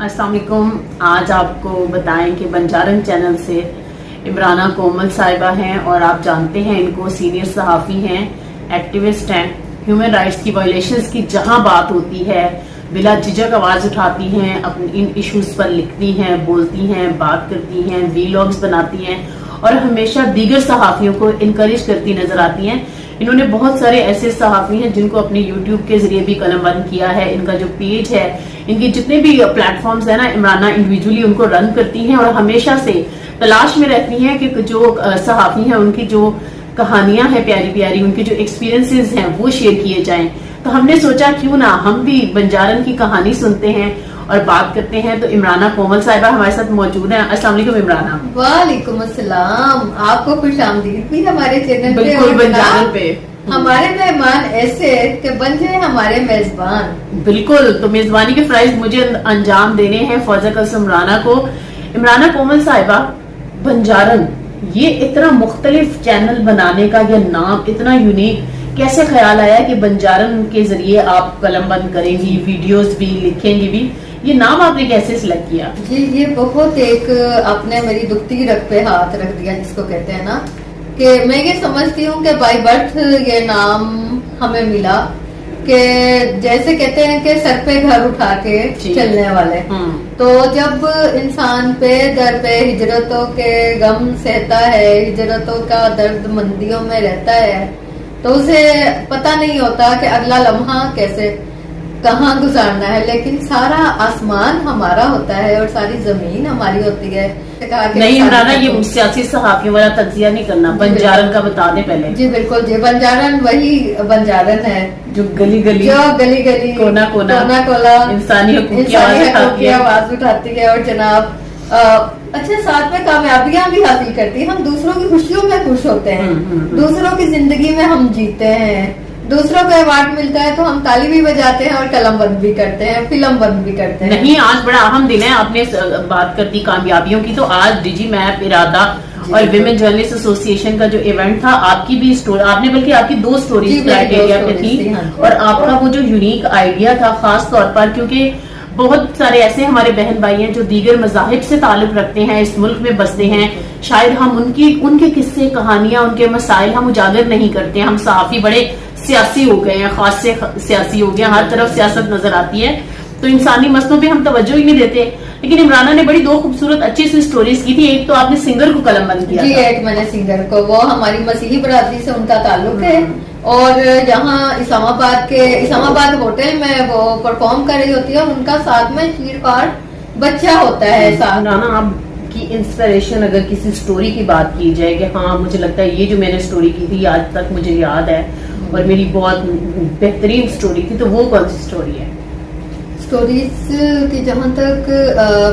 अस्सलाम वालेकुम। आज आपको बताएं कि बंजारन चैनल से इमराना कोमल साहिबा हैं और आप जानते हैं इनको सीनियर सहाफ़ी हैं, एक्टिविस्ट हैं। ह्यूमन राइट्स की वायलेशंस की जहां बात होती है बिला झिझक आवाज़ उठाती हैं, अपने इन इश्यूज पर लिखती हैं, बोलती हैं, बात करती हैं, वीलॉग्स बनाती हैं और हमेशा दीगर सहाफ़ियों को इनकरेज करती नजर आती हैं। इन्होंने बहुत सारे ऐसे सहाफ़ी हैं जिनको अपने यूट्यूब के जरिए भी कलमबंद किया है। इनका जो पेज है, इनके जितने भी प्लेटफॉर्म्स है ना, इमराना इंडिविजुअली उनको रन करती हैं और हमेशा से तलाश में रहती हैं कि जो सहाफ़ी हैं उनकी जो कहानियां हैं प्यारी प्यारी, उनके जो एक्सपीरियंसेस हैं वो शेयर किए जाएं। तो हमने सोचा क्यों ना हम भी बंजारन की कहानी सुनते हैं और बात करते हैं। तो इमराना कोमल साहिबा हमारे साथ मौजूद हैं। अस्सलाम वालेकुम इमराना। वालेकुम अस्सलाम। आपको खुशामदीद भी हमारे चैनल पे। बिल्कुल बंजारन पे हमारे मेहमान ऐसे कि बन जाए हमारे मेजबान। बिल्कुल, तो मेजबानी के फ्राइज मुझे अंजाम देने हैं फौजा कसम राना को। इमराना कोमल साहिबा, बंजारन ये इतना मुख्तलिफ चैनल बनाने का ये नाम इतना यूनिक कैसे ख्याल आया कि बंजारन के जरिए आप कलमबंद करेंगी, वीडियोस भी लिखेंगी भी, ये नाम आपने कैसे सिलेक्ट किया? जी, ये बहुत एक आपने मेरी दुखती रग पे हाथ रख दिया, जिसको कहते हैं ना, कि मैं ये समझती हूँ कि बाय बर्थ ये नाम हमें मिला, कि जैसे कहते हैं कि सर पे घर उठा के चलने वाले। तो जब इंसान पे दर पे हिजरतों के गम सहता है, हिजरतों का दर्द मंदियों में रहता है, तो उसे पता नहीं होता कि अगला लम्हा कैसे कहाँ गुजारना है। लेकिन सारा आसमान हमारा होता है और सारी जमीन हमारी होती है। नहीं इमराना, ये सियासी सहाफियों वाला तज्जिया नहीं करना, बंजारन का बता दे पहले। जी बिल्कुल जी, बंजारन वही बंजारन है जो गली गली कोना कोना इंसानी हकूक की आवाज उठाती है और जनाब अच्छा साथ में कामयाबियां भी हासिल करती है। हम दूसरों की खुशियों में खुश होते हैं, दूसरों की जिंदगी में हम जीते हैं, दूसरों को अवार्ड मिलता है तो हम ताली भी बजाते हैं और कलम बंद भी करते हैं, फिल्म बंद भी करते हैं। नहीं, आज बड़ा अहम दिन है। आपने बात करती कामयाबियों की, तो आज डिजी मैप इरादा और विमेन जर्नलिस्ट एसोसिएशन का जो इवेंट था, आपकी भी स्टोरी, आपने बल्कि आपकी 2 स्टोरीज फ्लैट एरिया पे थी और आपका वो जो यूनिक आइडिया था खास तौर पर, क्योंकि बहुत सारे ऐसे हमारे बहन भाई हैं जो दीगर मज़ाहिब से ताल्लुक रखते हैं, इस मुल्क में बसते हैं, शायद हम उनके किस्से, कहानियां, उनके मसाइल हम उजागर नहीं करते। हम सहाफी बड़े सियासी हो गए हैं, खास से सियासी हो गए, हर तरफ सियासत नजर आती है, तो इंसानी मसलों पे हम तवज्जो ही नहीं देते। लेकिन इमराना ने बड़ी 2 खूबसूरत अच्छी सी स्टोरीज की थी। एक तो आपने सिंगर को कलमबंद किया जी, एक मैंने सिंगर को, वो हमारी मसीही बरादरी से उनका ताल्लुक है और यहाँ इस्लामाबाद होटल में वो परफॉर्म कर रही होती है, उनका साथ में चीरफाड़ बच्चा होता है साथ। आपकी इंस्पिरेशन अगर किसी स्टोरी की बात की जाए कि हाँ मुझे लगता है ये जो मैंने स्टोरी की थी आज तक मुझे याद है और मेरी बहुत बेहतरीन स्टोरी थी, तो वो कौन सी स्टोरी है? स्टोरीज की जहाँ तक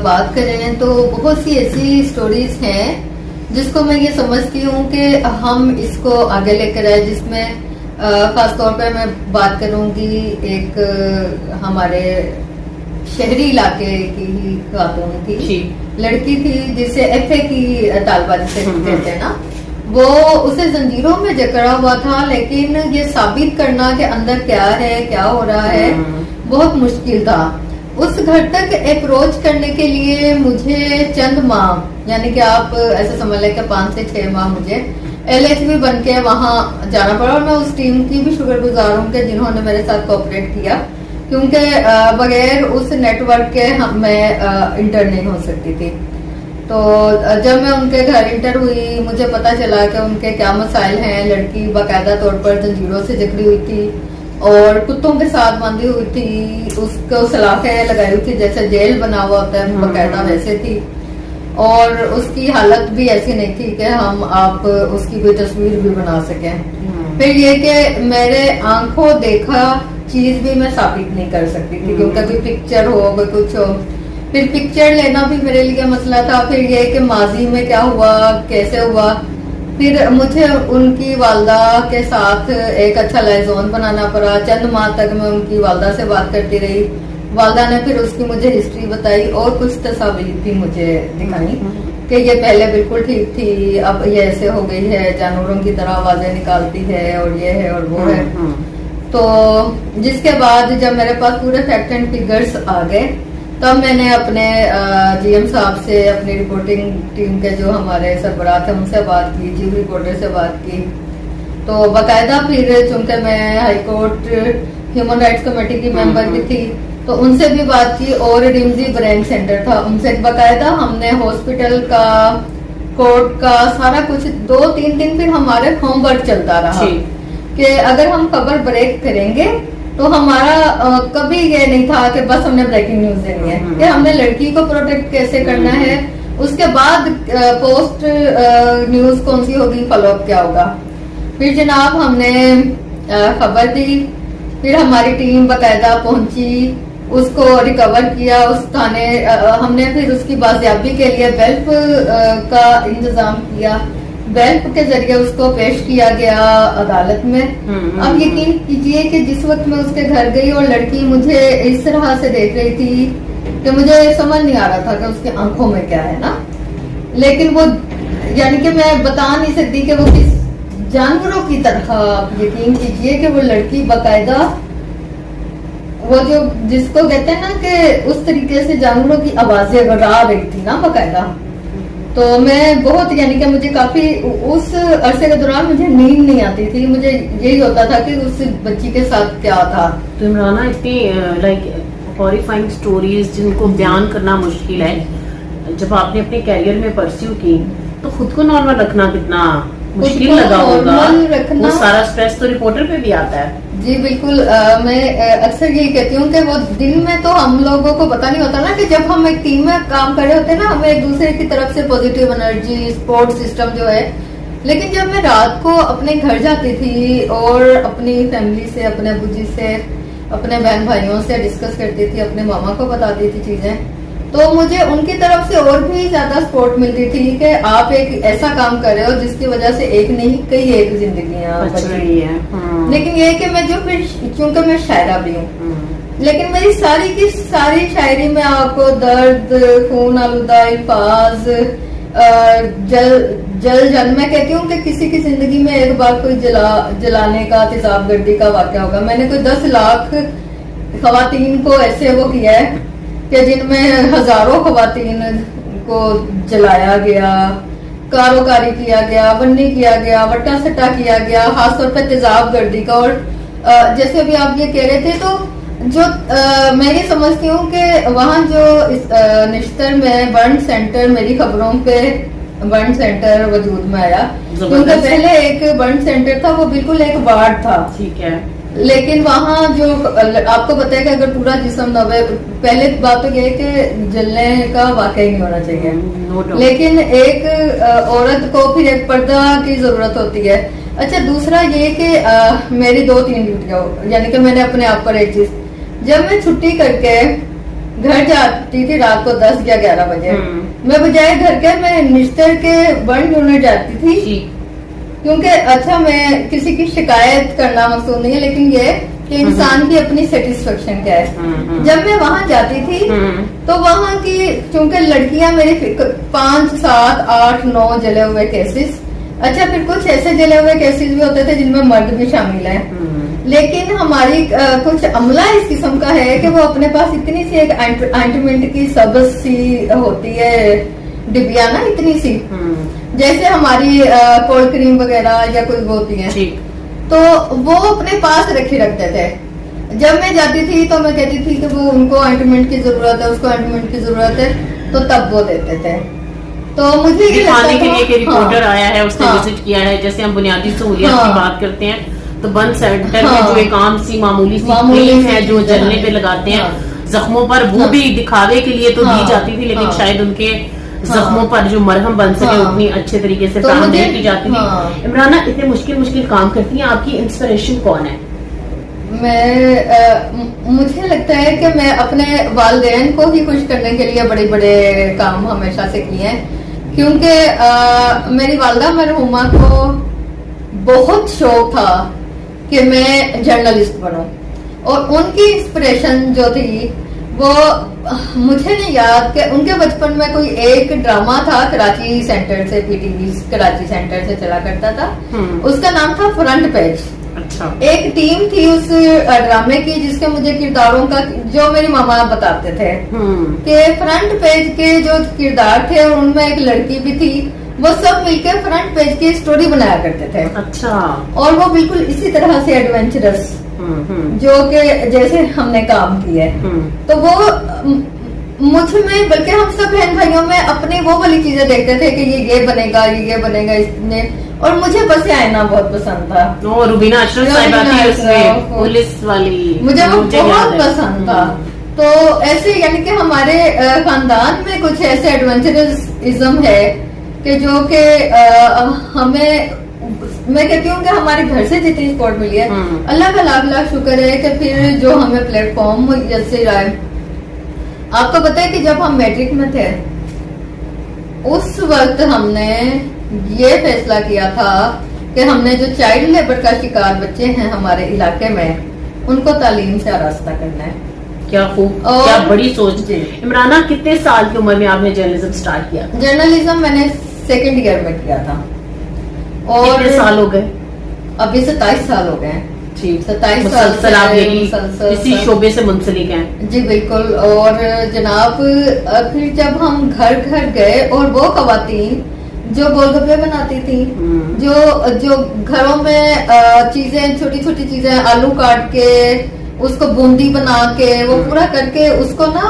बात करें तो बहुत सी ऐसी स्टोरीज हैं जिसको मैं ये समझती हूँ कि हम इसको आगे लेकर आए, जिसमें खास तौर पर मैं बात करूंगी एक हमारे शहरी इलाके की ही खातून थी, लड़की थी जिसे एफए की तालबा जिसे कहते हैं ना, वो उसे जंजीरों में जकड़ा हुआ था, लेकिन ये साबित करना कि अंदर क्या है, क्या हो रहा है, बहुत मुश्किल था। उस घर तक अप्रोच करने के लिए मुझे चंद माह, यानी कि आप ऐसे समझ लें कि 5 से 6 माह मुझे LHB बन के वहां जाना पड़ा और मैं उस टीम की भी शुक्रगुजार हूँ कि जिन्होंने मेरे साथ कोऑपरेट किया, क्योंकि बगैर उस नेटवर्क के मैं इंटर नहीं हो सकती थी। तो जब मैं उनके घर इंटर हुई, मुझे पता चला कि उनके क्या मसाइल हैं। लड़की बाकायदा तौर पर जंजीरों से जकड़ी हुई थी और कुत्तों के साथ बंधी हुई थी, उसको सलाखें लगाई हुई थी, जैसे जेल बना हुआ होता है बाकायदा वैसे थी, और उसकी हालत भी ऐसी नहीं थी कि आप उसकी कोई तस्वीर भी बना सकें। फिर ये कि मेरे आंखों देखा चीज भी मैं साबित नहीं कर सकती थी, क्योंकि कोई पिक्चर हो, कोई कुछ हो, फिर पिक्चर लेना भी मेरे लिए मसला था। फिर ये कि माजी में क्या हुआ, कैसे हुआ, फिर मुझे उनकी वालदा के साथ एक अच्छा लाइजोन बनाना पड़ा। चंद माह तक मैं उनकी वालदा से बात करती रही, वालदा ने फिर उसकी मुझे हिस्ट्री बताई और कुछ तस्वीर भी मुझे दिखाई कि ये पहले बिल्कुल ठीक थी, अब ये ऐसे हो गई है, जानवरों की तरह आवाजें निकालती है और ये है और वो है। तो जिसके बाद जब मेरे पास पूरे फैक्ट एंड फिगर्स आ गए तब मैंने अपने जीएम साहब से, अपनी रिपोर्टिंग टीम के जो हमारे सरबराह थे उनसे बात की, चीफ रिपोर्टर से बात की। तो बाकायदा फिर चूंकि मैं high court human rights committee की मेंबर भी थी, तो उनसे भी बात की। और रिमजी ब्रेन सेंटर था, उनसे बाकायदा हमने हॉस्पिटल का, कोर्ट का सारा कुछ 2-3 दिन फिर हमारे होमवर्क चलता रहा कि अगर हम खबर ब्रेक करेंगे तो हमारा कभी ये नहीं था कि बस हमने ब्रेकिंग न्यूज देनी है, कि हमने लड़की को प्रोटेक्ट कैसे करना है, उसके बाद पोस्ट न्यूज कौन सी होगी, फॉलोअप क्या होगा। फिर जनाब हमने खबर दी, फिर हमारी टीम बाकायदा पहुंची, उसको रिकवर किया उस थाने। हमने फिर उसकी बाजियाबी के लिए बेल्ट का इंतजाम किया, बेल्ट के जरिए उसको पेश किया गया अदालत में। अब यकीन कीजिए कि जिस वक्त मैं उसके घर गई और लड़की मुझे इस तरह से देख रही थी कि मुझे समझ नहीं आ रहा था कि उसकी आंखों में क्या है ना, लेकिन वो यानी कि मैं बता नहीं सकती कि वो किस जानवरों की तरह, आप यकीन कीजिए कि वो लड़की बाकायदा वो जो जिसको कहते हैं ना कि उस तरीके से जानवरों की आवाजें गा रही थी ना बाकायदा। तो मैं बहुत यानी कि मुझे काफी उस अरसे के दौरान मुझे नींद नहीं आती थी, मुझे यही होता था कि उस बच्ची के साथ क्या था। तो इमराना, इतनी लाइक हॉरिफाइंग स्टोरीज जिनको बयान करना मुश्किल है, जब आपने अपने कैरियर में परस्यू की तो खुद को नॉर्मल रखना कितना मुश्किल लगा होगा। वो सारा स्ट्रेस तो रिपोर्टर पे भी आता है। जी बिल्कुल। मैं अक्सर यही कहती हूँ कि वो दिन में तो हम लोगों को पता नहीं होता ना कि जब हम एक टीम में काम कर रहे होते हैं ना, हमें एक दूसरे की तरफ से पॉजिटिव एनर्जी, सपोर्ट सिस्टम जो है। लेकिन जब मैं रात को अपने घर जाती थी और अपनी फैमिली से, अपने अबू जी से, अपने बहन भाइयों से डिस्कस करती थी, अपने मामा को बताती थी चीजें, तो मुझे उनकी तरफ से और भी ज्यादा सपोर्ट मिलती थी कि आप एक ऐसा काम कर रहे हो जिसकी वजह से एक नहीं कई एक जिंदगियां बच रही है। लेकिन ये कि मैं जो फिर चूंकि मैं शायरा भी हूँ, लेकिन मेरी सारी की सारी शायरी में आपको दर्द, खून आलूदा अल्फाज, जल जल मैं कहती हूँ कि किसी की जिंदगी में एक बार कोई जलाने का, तेजाबगर्दी का वाक़या होगा। मैंने कोई 10 लाख खवातीन को ऐसे वो किया है कि जिनमें हजारों खवातीन को जलाया गया, कारोकारी किया गया, बन्नी किया गया, वट्टा सट्टा किया गया, खासतौर पर तेजाबगर्दी का। और जैसे अभी आप ये कह रहे थे, तो जो मैं ये समझती हूँ कि वहाँ जो इस निश्तर में बर्न सेंटर, मेरी खबरों पे बर्न सेंटर वजूद में आया, क्योंकि पहले एक बर्न सेंटर था, वो बिल्कुल एक वार्ड था। ठीक है। लेकिन वहाँ जो आपको पता है कि अगर पूरा जिस्म दबे, पहले बात तो ये है कि जलने का वाकई नहीं होना चाहिए, लेकिन एक औरत को फिर एक पर्दा की जरूरत होती है। अच्छा, दूसरा ये कि मेरी 2-3 ड्यूटियां, यानी कि मैंने अपने आप पर एक चीज, जब मैं छुट्टी करके घर जाती थी रात को 10 या 11 बजे, मैं बजाय घर के मैं निश्तर के बर्न यूनिट जाती थी, क्योंकि अच्छा मैं किसी की शिकायत करना मकसूद नहीं है, लेकिन ये कि इंसान की अपनी सेटिस्फेक्शन क्या है। जब मैं वहां जाती थी तो वहां की चूंकि लड़कियां मेरे 5, 7, 8, 9 जले हुए केसेस, अच्छा फिर कुछ ऐसे जले हुए केसेस भी होते थे जिनमें मर्द भी शामिल है, लेकिन हमारी कुछ अमला इस किस्म का है कि वो अपने पास इतनी सी एक एंटीमेंट की सब्ज सी होती है डिबिया ना, इतनी सी, जैसे हमारी कोल्ड क्रीम वगैरह या कोई वो होती है, तो वो अपने पास रखते थे। जब मैं जाती थी तो मैं कहती थी कि वो उनको ऑइंटमेंट की जरूरत है, उसको ऑइंटमेंट की जरूरत है, तो तब वो देते थे। तो मुझे ये दिखाने के लिए कि रिपोर्टर आया है, उसने विजिट किया है। जैसे हम बुनियादी सहूलियत की बात करते हैं तो बर्न सेंटर में जो एक आम सी मामूली सी क्रीम है जो जलने पे लगाते हैं जख्मों पर, वो भी दिखावे के लिए तो दी जाती थी, लेकिन शायद उनके जख्मों पर जो मरहम बन सके उतनी अच्छे तरीके से काम नहीं की जाती थी। इमराना, इतने मुश्किल काम करती हैं, आपकी इंस्पिरेशन कौन है? मुझे लगता है कि मैं अपने वालिदैन को ही खुश करने के लिए बड़े बड़े काम हमेशा से किए हैं, क्योंकि मेरी वालदा मरहुमा को बहुत शौक था कि मैं जर्नलिस्ट बनूं, और उनकी इंस्पिरेशन जो थी वो मुझे नहीं याद कि उनके बचपन में कोई एक ड्रामा था कराची सेंटर से, पीटीवी कराची सेंटर से चला करता था, उसका नाम था फ्रंट पेज। अच्छा। एक टीम थी उस ड्रामे की जिसके मुझे किरदारों का, जो मेरी मामा बताते थे कि फ्रंट पेज के जो किरदार थे उनमें एक लड़की भी थी, वो सब मिलकर फ्रंट पेज की स्टोरी बनाया करते थे। अच्छा। और वो बिल्कुल इसी तरह से एडवेंचरस, जो कि जैसे हमने काम किया है, तो वो मुझ में, बल्कि हम सब बहन भाइयों में अपनी वो वाली चीजें देखते थे कि ये बनेगा, ये बनेगा इसने। और मुझे बस आईना बहुत पसंद था। और रुबीना अशरफ साहिबा थी उसमें, पुलिस वाली, मुझे वो बहुत याद है। पसंद था। तो ऐसे यानी कि हमारे खानदान में कुछ ऐसे एडवेंचरिज्म है कि जो कि हमें, मैं कहती हूँ कि हमारे घर से जितनी सपोर्ट मिली है, अल्लाह का लाख लाख शुक्र है कि फिर जो हमें प्लेटफॉर्म मुयस्सर आए। आपको पता है कि जब हम मैट्रिक में थे उस वक्त हमने ये फैसला किया था कि हमने जो चाइल्ड लेबर का शिकार बच्चे हैं हमारे इलाके में, उनको तालीम से आरास्ता करना है। क्या खूब, क्या बड़ी सोच। इमराना, कितने साल की उम्र में आपने जर्नलिज्म स्टार्ट किया? जर्नलिज्म मैंने 2nd ईयर में किया था। और कितने साल हो गए? अभी 27 साल हो गए। ठीक, 27 साल मुसलसल आप यही मुसलसल इसी शोबे से मुंसलिक हैं? जी बिल्कुल। और जनाब फिर जब हम घर घर गए और वो खवातीन जो गोलगप्पे बनाती थी, जो घरों में चीजें, छोटी छोटी चीजें, आलू काट के उसको बूंदी बना के वो पूरा करके उसको ना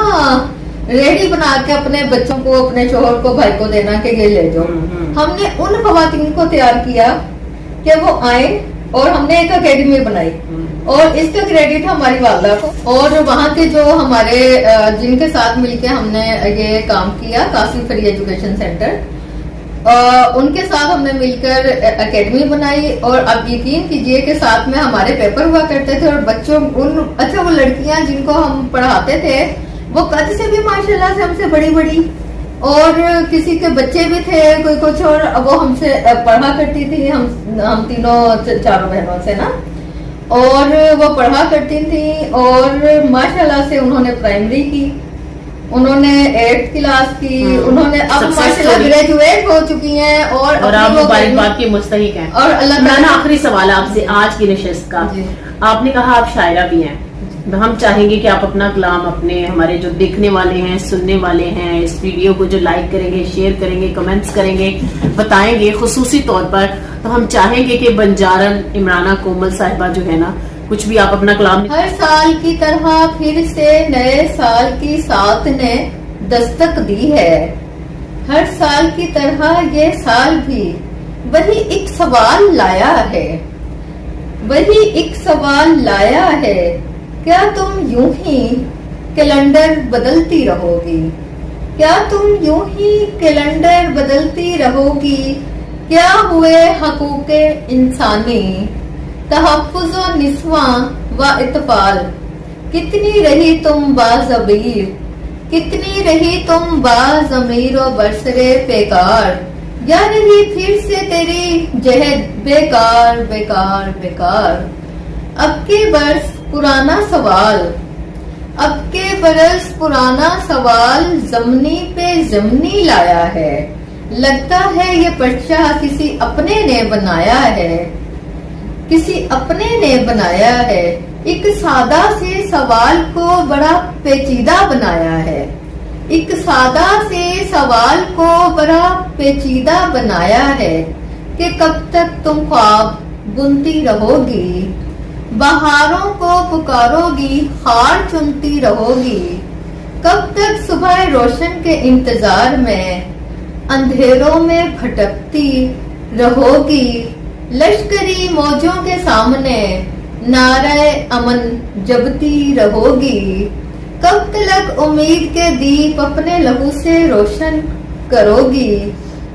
रेडी बना के अपने बच्चों को, अपने शोहर को, भाई को देना कि ये ले जाओ। हमने उन खवातीन को तैयार किया कि वो आए और हमने एक एकेडमी बनाई और इसका क्रेडिट हमारी वालदा को। और वहाँ के जो हमारे जिनके साथ मिलके हमने ये काम किया, कासिम फ्री एजुकेशन सेंटर, उनके साथ हमने मिलकर एकेडमी बनाई। और अब यकीन कीजिए कि साथ में हमारे पेपर हुआ करते थे और बच्चों अच्छा वो लड़कियां जिनको हम पढ़ाते थे वो कद से भी माशाल्लाह से हमसे बड़ी बड़ी, और किसी के बच्चे भी थे कोई कुछ, और वो हमसे पढ़ा करती थी। हम तीनों चारों बहनों से ना, और वो पढ़ा करती थी। और माशाल्लाह से उन्होंने प्राइमरी की, उन्होंने 8th क्लास की, उन्होंने अब माशाल्लाह ग्रेजुएट हो चुकी हैं और आप मुबारकबाद की मुस्तहिक हैं। और अल्लाह। आखिरी सवाल आपसे आज की नशिस्त का, आपने कहा आप शायरा भी हैं, हम चाहेंगे कि आप अपना कलाम अपने, हमारे जो देखने वाले हैं, सुनने वाले हैं, इस वीडियो को जो लाइक करेंगे, शेयर करेंगे, कमेंट्स करेंगे, बताएंगे खुसूसी तौर पर, तो हम चाहेंगे कि बंजारन इमराना कोमल साहिबा जो है ना, कुछ भी आप अपना कलाम। हर साल की तरह फिर से नए साल की साथ ने दस्तक दी है। हर साल की तरह ये साल भी वही एक सवाल लाया है, वही एक सवाल लाया है। क्या तुम यूं ही कैलेंडर बदलती रहोगी? क्या तुम यूं ही कैलेंडर बदलती रहोगी? क्या हुए हकूक़े इंसानी, तहफ़्फ़ुज़ व निस्वा व इत्फ़ाल? कितनी रही तुम बाज़मीर, कितनी रही तुम बाज़मीर व बरसरे बेकार? या रही फिर से तेरी जहद बेकार बेकार बेकार? अब के बरस पुराना सवाल, अब के बरस पुराना सवाल जमनी पे जमनी लाया है। लगता है ये पर्चा किसी अपने ने बनाया है, किसी अपने ने बनाया है। एक सादा से सवाल को बड़ा पेचीदा बनाया है, एक सादा से सवाल को बड़ा पेचीदा बनाया है कि कब तक तुम ख्वाब बुनती रहोगी, बहारों को पुकारोगी, हार चुनती रहोगी? कब तक सुबह रोशन के इंतजार में अंधेरों में भटकती रहोगी? लश्करी मौजों के सामने नारे अमन जबती रहोगी? कब तक उम्मीद के दीप अपने लहू से रोशन करोगी?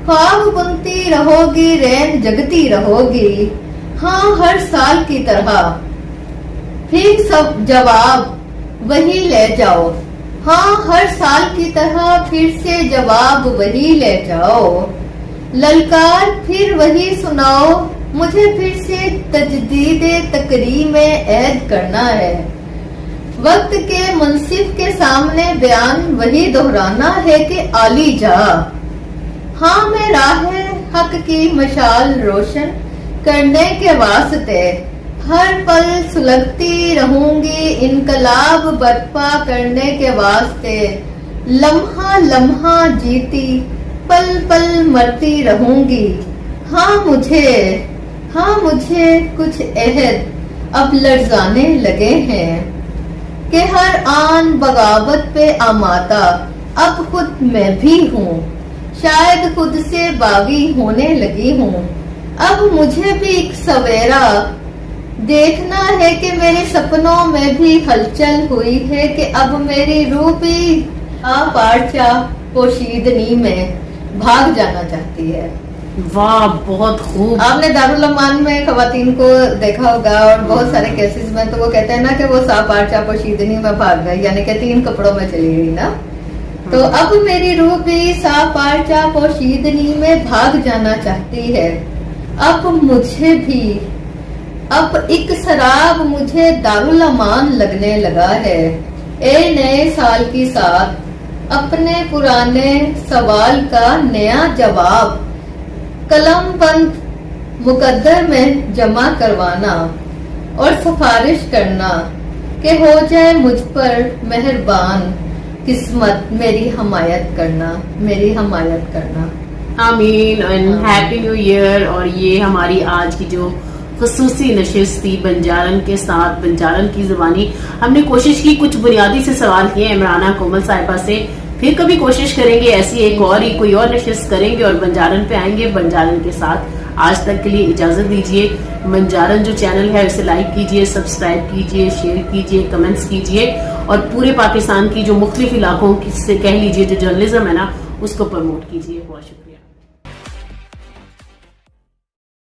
ख्वाब बुनती रहोगी, रैन जगती रहोगी? हाँ, हर साल की तरह फिर सब जवाब वही ले जाओ। हाँ, हर साल की तरह फिर से जवाब वही ले जाओ। ललकार फिर वही सुनाओ, मुझे फिर से तजदीद तकरीर में ऐद करना है। वक्त के मुंसिफ के सामने बयान वही दोहराना है कि आली जा। हाँ, मैं राह हक की मशाल रोशन करने के वास्ते ہر پل سلگتی رہوں گی انقلاب برپا کرنے کے واسطے، لمحہ لمحہ جیتی پل پل مرتی رہوں گی۔ ہاں مجھے کچھ عہد اب لرزانے لگے ہیں کہ ہر آن بغاوت پہ آمادہ اب خود میں بھی ہوں، شاید خود سے باغی ہونے لگی ہوں۔ اب مجھے بھی ایک سویرا دیکھنا ہے کہ میرے سپنوں میں بھی ہلچل ہوئی ہے کہ اب میری روح بھی پارچہ پوشیدنی میں بھاگ جانا چاہتی ہے۔ واہ، بہت خوب۔ آپ نے دارالعمان میں خواتین کو دیکھا ہوگا اور بہت سارے کیسز میں تو وہ کہتے ہیں نا کہ وہ پارچہ پوشیدنی میں بھاگ گئی، یعنی کہ 3 کپڑوں میں چلی گئی نا۔ تو اب میری روح بھی پارچہ پوشیدنی میں بھاگ جانا چاہتی ہے۔ اب مجھے بھی اب ایک سراب مجھے دارالعمان لگنے لگا ہے۔ اے نئے سال کی ساتھ اپنے پرانے سوال کا نیا جواب قلم بند مقدر میں جمع کروانا اور سفارش کرنا کہ ہو جائے مجھ پر مہربان قسمت میری حمایت کرنا۔ آمین اینڈ ہیپی نیو ایئر۔ اور یہ ہماری آج کی جو خصوصی نشست تھی بنجارن کے ساتھ، بنجارن کی زبانی، ہم نے کوشش کی کچھ بنیادی سے سوال کیے عمرانہ کومل صاحبہ سے، پھر کبھی کوشش کریں گے ایسی ایک اور ہی کوئی اور نشست کریں گے اور بنجارن پہ آئیں گے بنجارن کے ساتھ۔ آج تک کے لیے اجازت دیجیے۔ بنجارن جو چینل ہے اسے لائک کیجیے، سبسکرائب کیجیے، شیئر کیجیے، کمنٹس کیجیے اور پورے پاکستان کی جو مختلف علاقوں سے کہہ لیجیے جو جرنلزم ہے نا اس کو پروموٹ کیجیے۔ بہت شکریہ۔